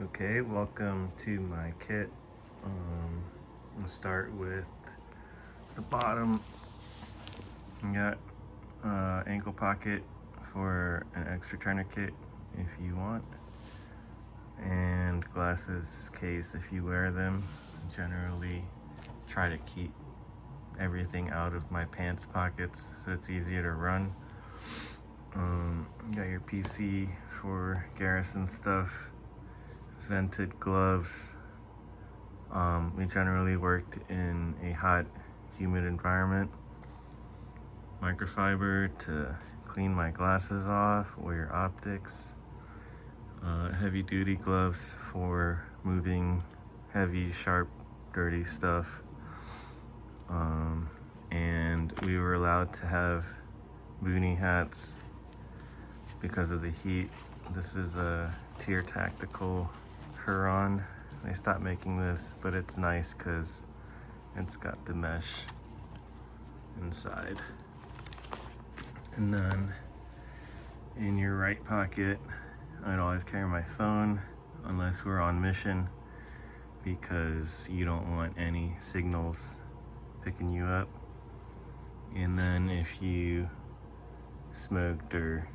Okay, welcome to my kit. I'm gonna start with the bottom. You got ankle pocket for an extra tourniquet if you want, and glasses case if you wear them. Generally try to keep everything out of my pants pockets so it's easier to run. You got your PC for garrison stuff, vented gloves. We generally worked in a hot, humid environment. Microfiber to clean my glasses off or your optics. Heavy duty gloves for moving heavy, sharp, dirty stuff. And we were allowed to have boonie hats because of the heat. This is a Tier Tactical Huron. They stopped making this, but it's nice because it's got the mesh inside. And then in your right pocket, I'd always carry my phone unless we're on mission, because you don't want any signals picking you up. And then if you smoked or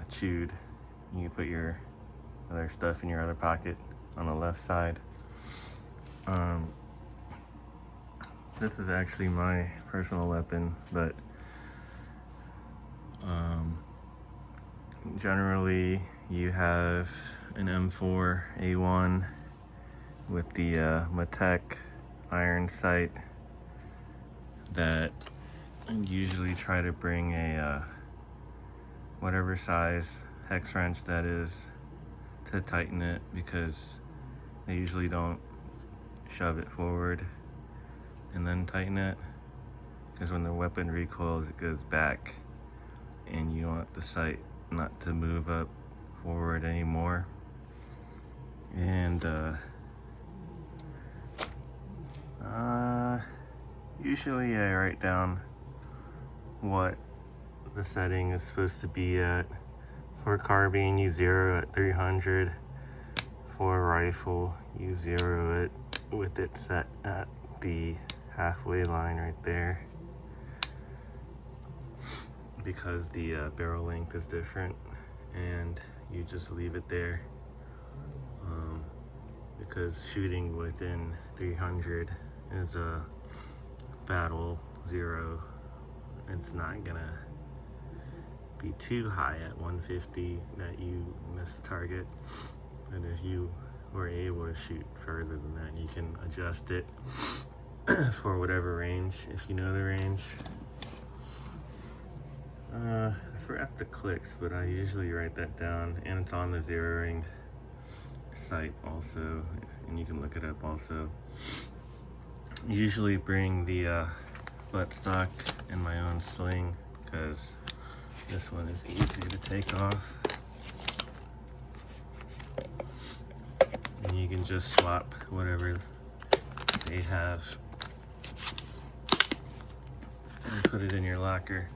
chewed, you put your other stuff in your other pocket on the left side. This is actually my personal weapon, but generally you have an M4A1 with the MaTech iron sight that I usually try to bring a whatever size hex wrench that is to tighten it, because they usually don't shove it forward and then tighten it, because when the weapon recoils it goes back and you want the sight not to move up forward anymore. And usually I write down what the setting is supposed to be at. For carbine, you zero at 300. For rifle, you zero it with it set at the halfway line right there, because the barrel length is different, and you just leave it there, because shooting within 300 is a battle zero. It's not gonna be too high at 150 that you miss the target, and if you were able to shoot further than that, you can adjust it for whatever range, if you know the range. I forgot the clicks, but I usually write that down, and it's on the zeroing site also, and you can look it up also. Usually bring the buttstock and my own sling, because this one is easy to take off, and you can just swap whatever they have and put it in your locker,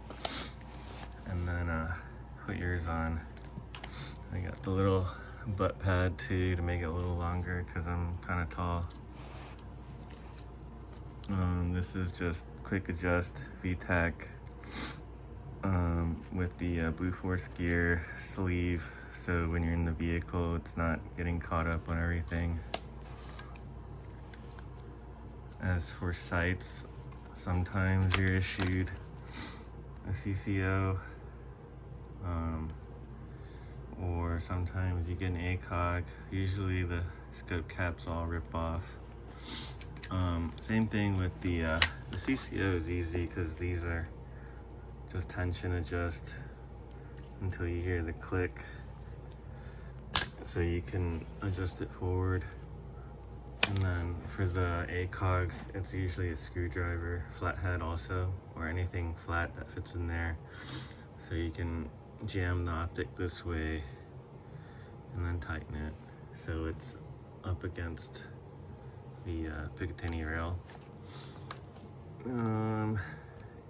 and then put yours on. I got the little butt pad too to make it a little longer because I'm kind of tall. This is just quick adjust VTAC with the Blue Force gear sleeve, so when you're in the vehicle it's not getting caught up on everything. As for sights, sometimes you're issued a CCO, or sometimes you get an ACOG. Usually the scope caps all rip off. Same thing with the CCO is easy, because these are just tension adjust until you hear the click, so you can adjust it forward. And then for the ACOGs, it's usually a screwdriver, flathead also, or anything flat that fits in there, so you can jam the optic this way and then tighten it so it's up against the Picatinny rail.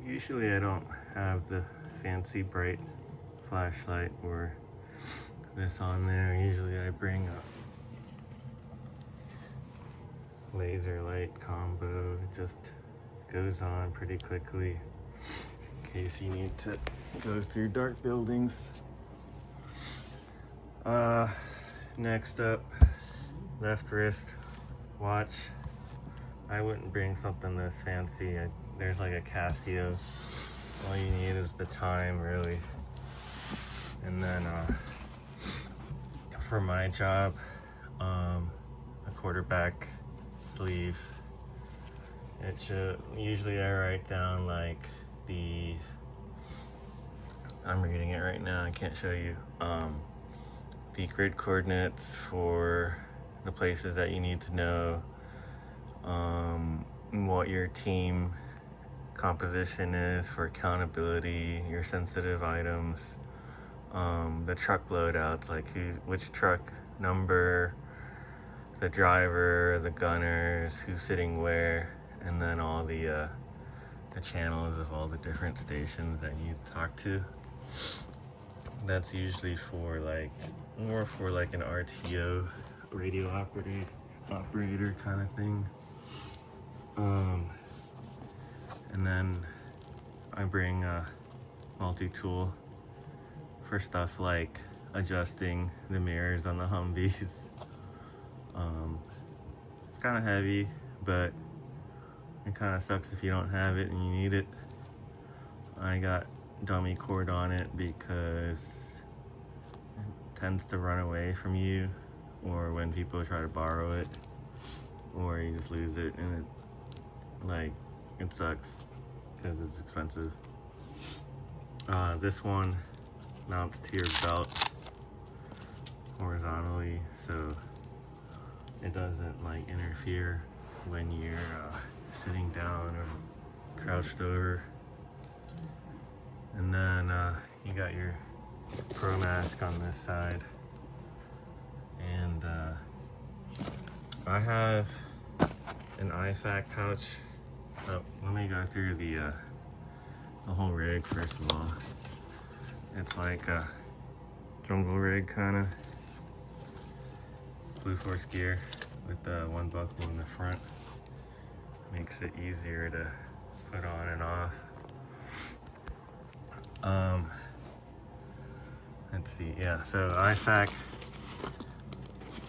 Usually I don't have the fancy bright flashlight or this on there. Usually I bring a laser light combo. It just goes on pretty quickly in case you need to go through dark buildings. Next up, left wrist watch. I wouldn't bring something this fancy. There's like a Casio. All you need is the time, really. And then for my job, a quarterback sleeve. It should, usually I write down like I'm reading it right now, I can't show you, the grid coordinates for the places that you need to know, what your team composition is for accountability, your sensitive items, the truck loadouts, like which truck number, the driver, the gunners, who's sitting where, and then all the channels of all the different stations that you talk to. That's usually for like, more for like an RTO, radio operator kind of thing. And then I bring a multi-tool for stuff like adjusting the mirrors on the Humvees. It's kind of heavy, but it kind of sucks if you don't have it and you need it. I got dummy cord on it because it tends to run away from you, or when people try to borrow it, or you just lose it, and it sucks because it's expensive. This one mounts to your belt horizontally, so it doesn't like interfere when you're sitting down or crouched over. And then you got your pro mask on this side, and I have an IFAK pouch. Oh, let me go through the whole rig first of all. It's like a jungle rig kind of, blue force gear with one buckle in the front. Makes it easier to put on and off. Let's see, yeah, so IFAK,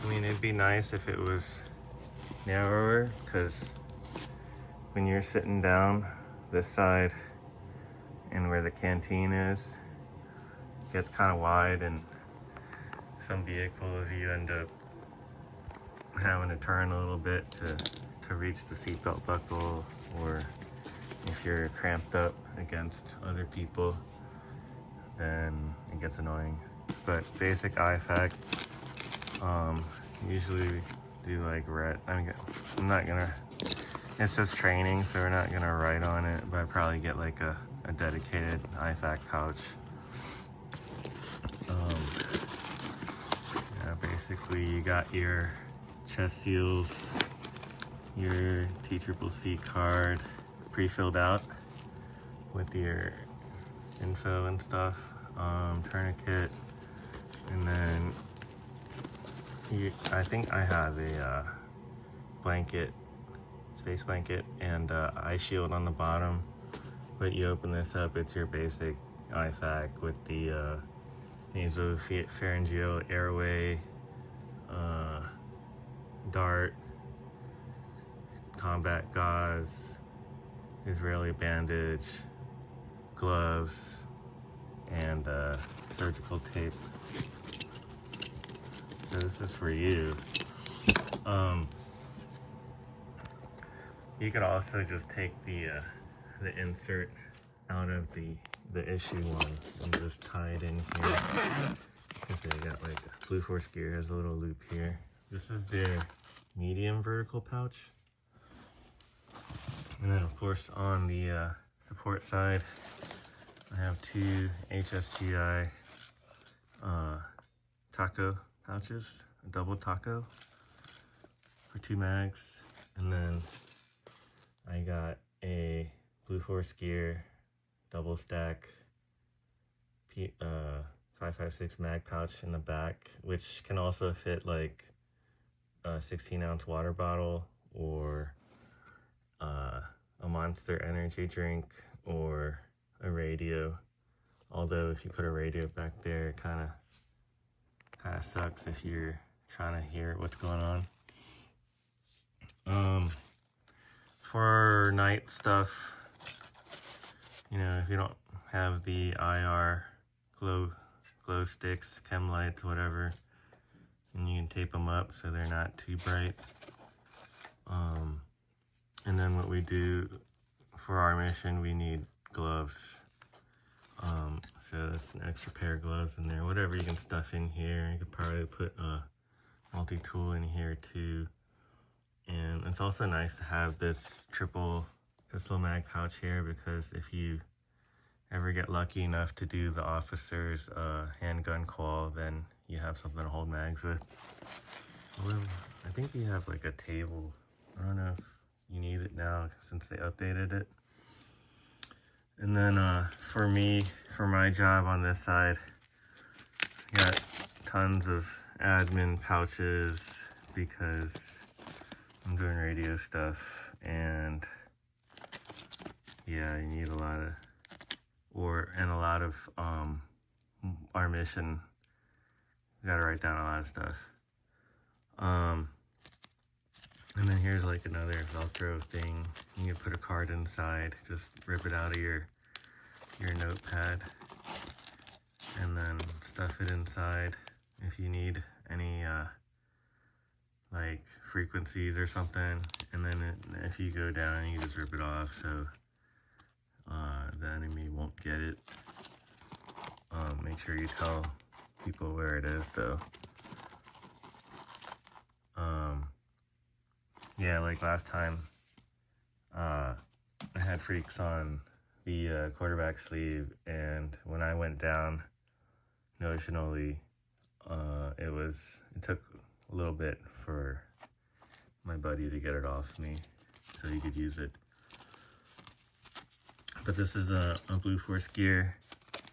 I mean, it'd be nice if it was narrower, because when you're sitting down this side and where the canteen is, it gets kind of wide, and some vehicles you end up having to turn a little bit to reach the seatbelt buckle, or if you're cramped up against other people, then it gets annoying. But basic IFAK, usually we do like I'm not gonna, it's just training, so we're not gonna write on it, but I'd probably get like a dedicated IFAK pouch. Yeah, basically you got your chest seals, your TCCC card pre-filled out with your info and stuff, tourniquet, and then I think I have a blanket, space blanket, and eye shield on the bottom. But you open this up, it's your basic IFAK with the nasopharyngeal airway, dart, combat gauze, Israeli bandage, gloves, and surgical tape. So this is for you. You could also just take the insert out of the issue one and just tie it in here. Because they got like blue force gear has a little loop here. This is their medium vertical pouch. And then of course on the support side, I have two HSGI taco pouches, a double taco for 2 mags, and then I got a blue force gear double stack 5.56 mag pouch in the back, which can also fit like a 16-ounce water bottle or a Monster energy drink or a radio. Although if you put a radio back there, it kind of sucks if you're trying to hear what's going on. For night stuff, you know, if you don't have the IR glow sticks, chem lights, whatever, and you can tape them up so they're not too bright. And then what we do for our mission, we need gloves. So that's an extra pair of gloves in there. Whatever you can stuff in here. You could probably put a multi-tool in here too. And it's also nice to have this triple pistol mag pouch here, because if you ever get lucky enough to do the officer's handgun call, then you have something to hold mags with. Well, I think you have like a table. I don't know if you need it now since they updated it. And then for me, for my job on this side, I got tons of admin pouches because I'm doing radio stuff, and yeah, you need a lot of our mission, you gotta write down a lot of stuff. And then here's like another Velcro thing. You can put a card inside, just rip it out of your notepad, and then stuff it inside if you need any like frequencies or something. And then if you go down, you just rip it off so the enemy won't get it. Make sure you tell people where it is though. Yeah, like last time, I had freaks on the quarterback sleeve, and when I went down notionally, it took a little bit for my buddy to get it off me so he could use it. But this is a Blue Force Gear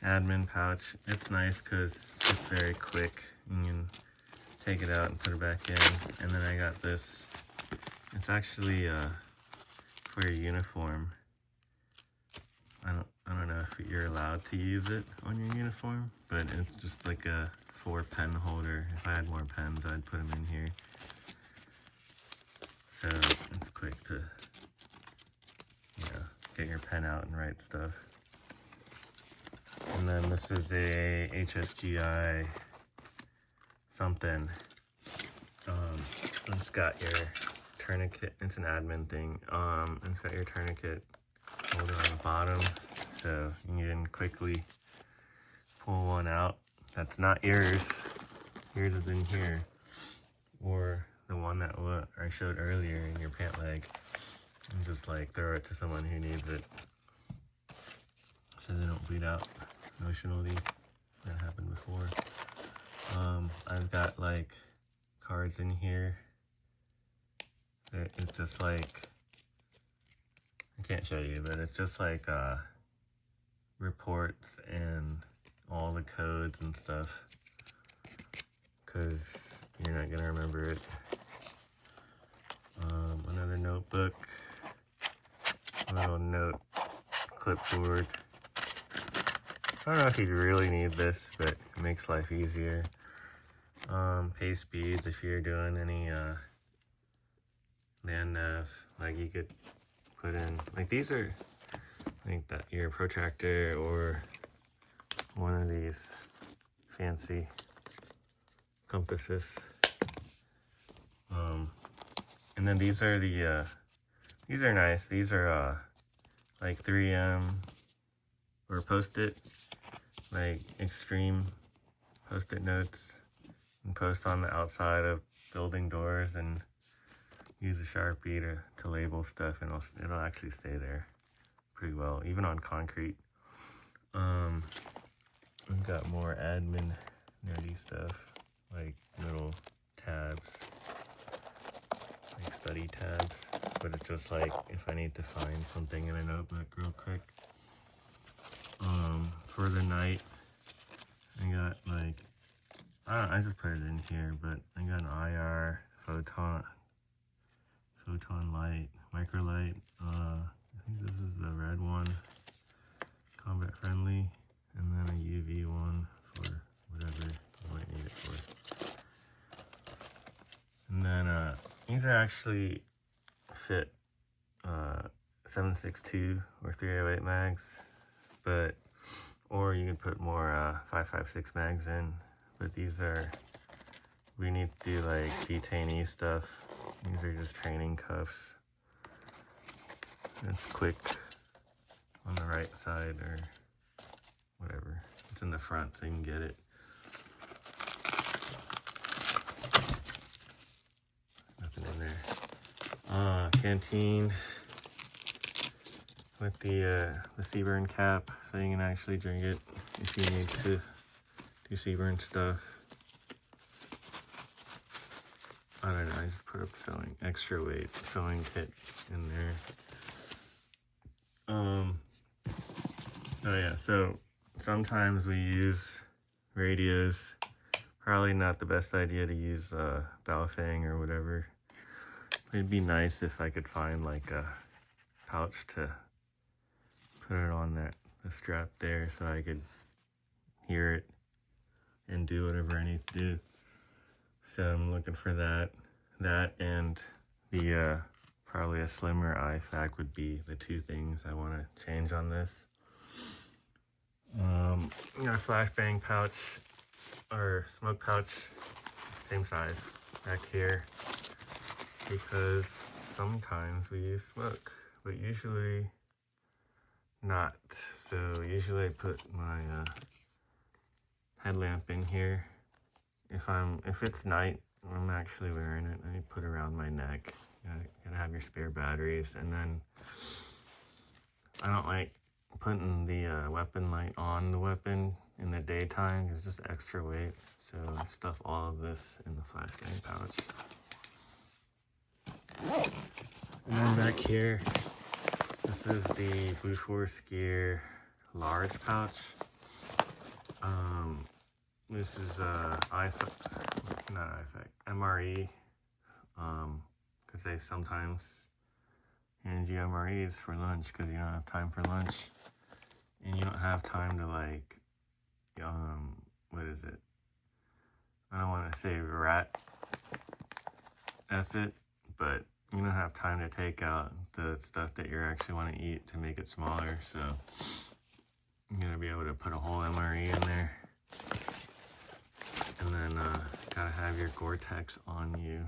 admin pouch. It's nice because it's very quick. You can take it out and put it back in. And then I got this. It's actually for your uniform. I don't know if you're allowed to use it on your uniform, but it's just like a 4-pen holder. If I had more pens, I'd put them in here. So it's quick to, you know, get your pen out and write stuff. And then this is a HSGI something. It's got your tourniquet. It's an admin thing. It's got your tourniquet holder on the bottom, so you can quickly pull one out. That's not yours. Yours is in here, or the one that I showed earlier in your pant leg, and just like throw it to someone who needs it, so they don't bleed out notionally. That happened before. I've got like cards in here. It's just like, I can't show you, but it's just like reports and all the codes and stuff, because you're not gonna remember it. Another notebook, a little note clipboard. I don't know if you really need this, but it makes life easier. Paste beads if you're doing any land nav, like you could put in, like these are, I think that your protractor or one of these fancy compasses. And then these are the, these are nice. These are like 3M or Post-it, like extreme Post-it notes, and post on the outside of building doors, and use a Sharpie to label stuff, and it'll actually stay there pretty well, even on concrete. I've got more admin nerdy stuff, like little tabs, like study tabs, but it's just like if I need to find something in a notebook real quick. For the night, I got I just put it in here, but I got an IR, photon light, micro light. I think this is the red one, combat friendly, and then a UV one for whatever you might need it for. And then these are actually fit 7.62 or 308 mags, but or you can put more 5.56 mags in. But these are, we need to do like detainee stuff. These are just training cuffs. It's quick on the right side or whatever. It's in the front so you can get it. Nothing in there. Canteen with the Seaburn cap so you can actually drink it if you need to do Seaburn stuff. I don't know, I just put a extra weight sewing kit in there. Oh yeah, so sometimes we use radios. Probably not the best idea to use Baofeng or whatever. It'd be nice if I could find like a pouch to put it on the strap there so I could hear it and do whatever I need to do. So I'm looking for that and the probably a slimmer IFAC would be the two things I want to change on this. Got a flashbang pouch or smoke pouch, same size back here, because sometimes we use smoke, but usually not. So usually I put my headlamp in here. If it's night, I'm actually wearing it, I put it around my neck. You gotta have your spare batteries, and then I don't like putting the weapon light on the weapon in the daytime. It's just extra weight, so I stuff all of this in the flashbang pouch. And then back here, this is the Blue Force Gear large pouch. This is MRE, because they sometimes hand you MREs for lunch because you don't have time for lunch, and you don't have time to like, what is it? I don't want to say rat F it, but you don't have time to take out the stuff that you actually want to eat to make it smaller, so you're gonna be able to put a whole MRE in there. And then gotta have your Gore-Tex on you,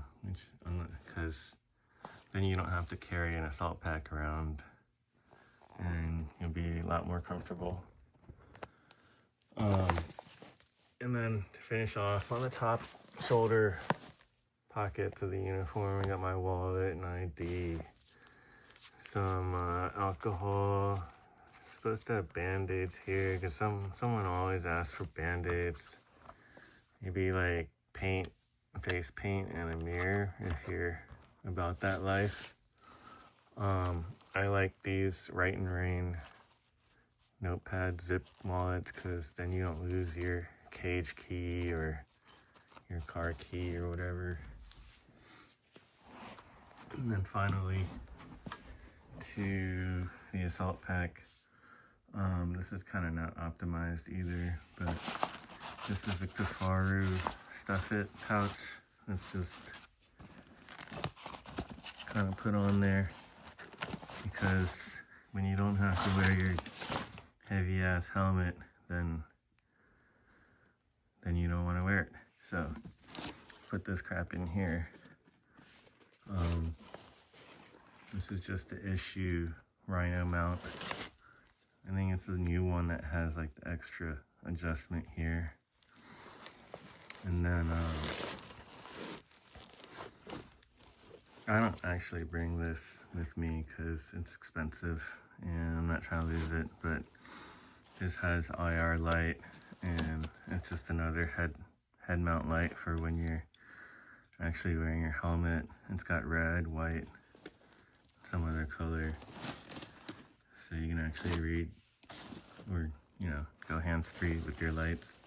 because then you don't have to carry an assault pack around, and you'll be a lot more comfortable. And then to finish off, on the top shoulder pockets of the uniform, I got my wallet and ID, some alcohol. Supposed to have band-aids here because someone always asks for band-aids. Maybe like paint, face paint, and a mirror if you're about that life. I like these Rite-In-Rain notepad zip wallets because then you don't lose your cage key or your car key or whatever. And then finally to the assault pack. This is kind of not optimized either, but this is a Kifaru Stuff It pouch. It's just kind of put on there because when you don't have to wear your heavy ass helmet, then you don't want to wear it. So put this crap in here. This is just the issue Rhino mount. I think it's a new one that has like the extra adjustment here. And then I don't actually bring this with me because it's expensive and I'm not trying to lose it, but this has IR light and it's just another head mount light for when you're actually wearing your helmet. It's got red, white, some other color, so you can actually read or go hands-free with your lights.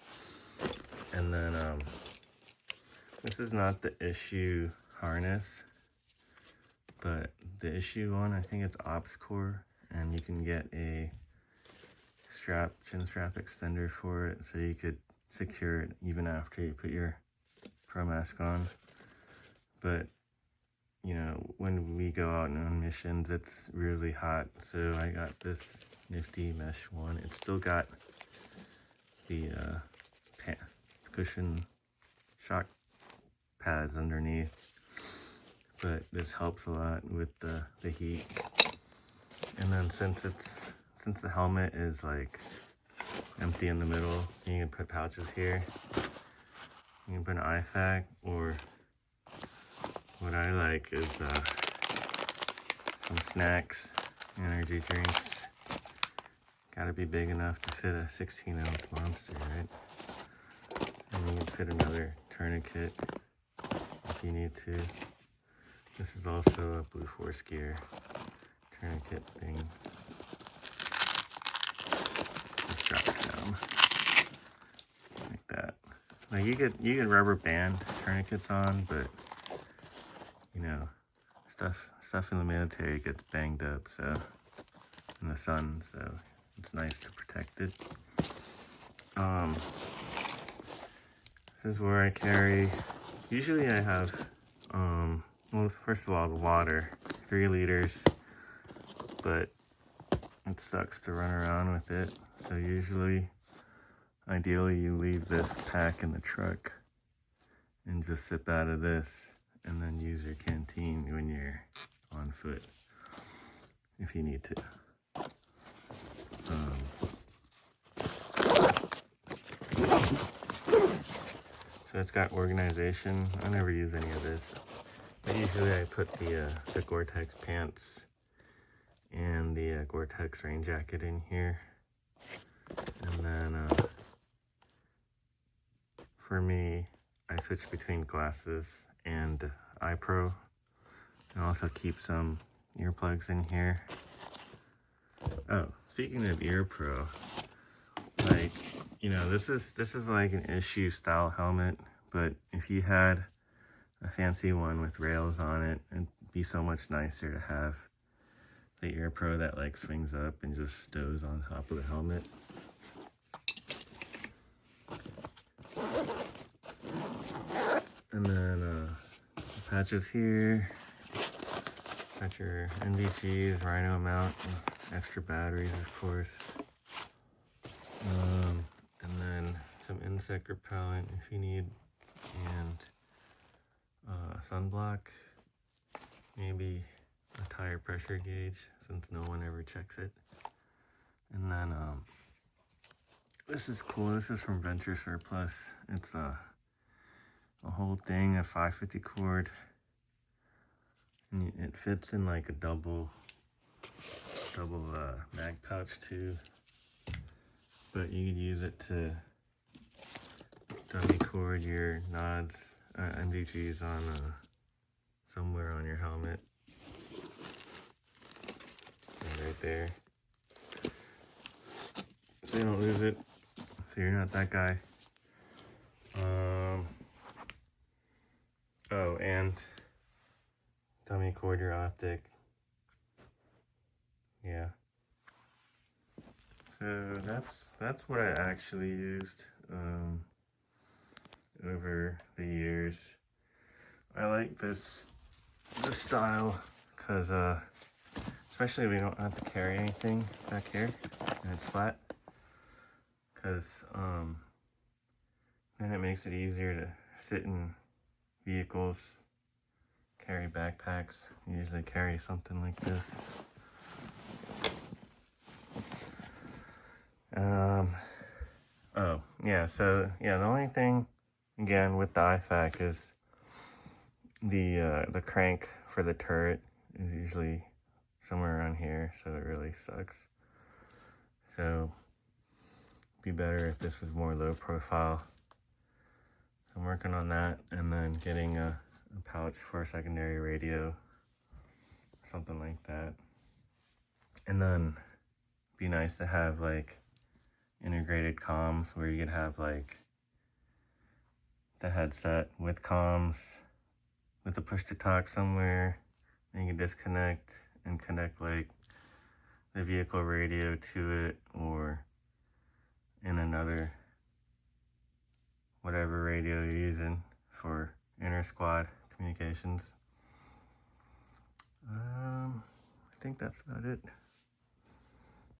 And then This is not the issue harness, but the issue one, I think it's ops core, and you can get a chin strap extender for it, so you could secure it even after you put your pro mask on. But you know, when we go out on missions, it's really hot, so I got this nifty mesh one. It's still got the cushion shock pads underneath, but this helps a lot with the heat. And then since the helmet is like empty in the middle, you can put pouches here. You can put an IFAK, or what I like is some snacks, energy drinks. Gotta be big enough to fit a 16-ounce monster, right? And you can fit another tourniquet if you need to. This is also a Blue Force Gear tourniquet thing. Just drops down like that. Like you could rubber band tourniquets on, but you know, stuff in the military gets banged up, so in the sun, so it's nice to protect it. This is where I carry. Usually I have, well, first of all, the water, 3 liters, but it sucks to run around with it. So usually, ideally, you leave this pack in the truck and just sip out of this, and then use your canteen when you're on foot, if you need to. So it's got organization. I never use any of this. But usually I put the Gore-Tex pants and the Gore-Tex rain jacket in here. And then for me, I switch between glasses and iPro. And also keep some earplugs in here. Oh, speaking of earpro, like, you know, this is like an issue style helmet, but if you had a fancy one with rails on it, it'd be so much nicer to have the earpro that like swings up and just stows on top of the helmet. And then patches here. Got your NVGs, Rhino mount, extra batteries, of course. And then some insect repellent if you need, and sunblock, maybe a tire pressure gauge since no one ever checks it. And then this is cool. This is from Venture Surplus. It's a whole thing, a 550 cord, and it fits in like a double mag pouch too. But you could use it to dummy cord your nods, MDGs on somewhere on your helmet. And right there. So you don't lose it. So you're not that guy. Oh, and dummy cord your optic. Yeah. So that's what I actually used over the years. I like this style because especially we don't have to carry anything back here and it's flat, because then it makes it easier to sit in vehicles, carry backpacks. You usually carry something like this. Oh, yeah, so, yeah, the only thing, again, with the IFAK is the crank for the turret is usually somewhere around here, so it really sucks. So, it'd be better if this was more low profile. So I'm working on that, and then getting a pouch for a secondary radio, something like that. And then, it'd be nice to have, like, integrated comms where you could have like the headset with comms, with a push to talk somewhere, and you can disconnect and connect like the vehicle radio to it, or in another whatever radio you're using for inter squad communications. I think that's about it.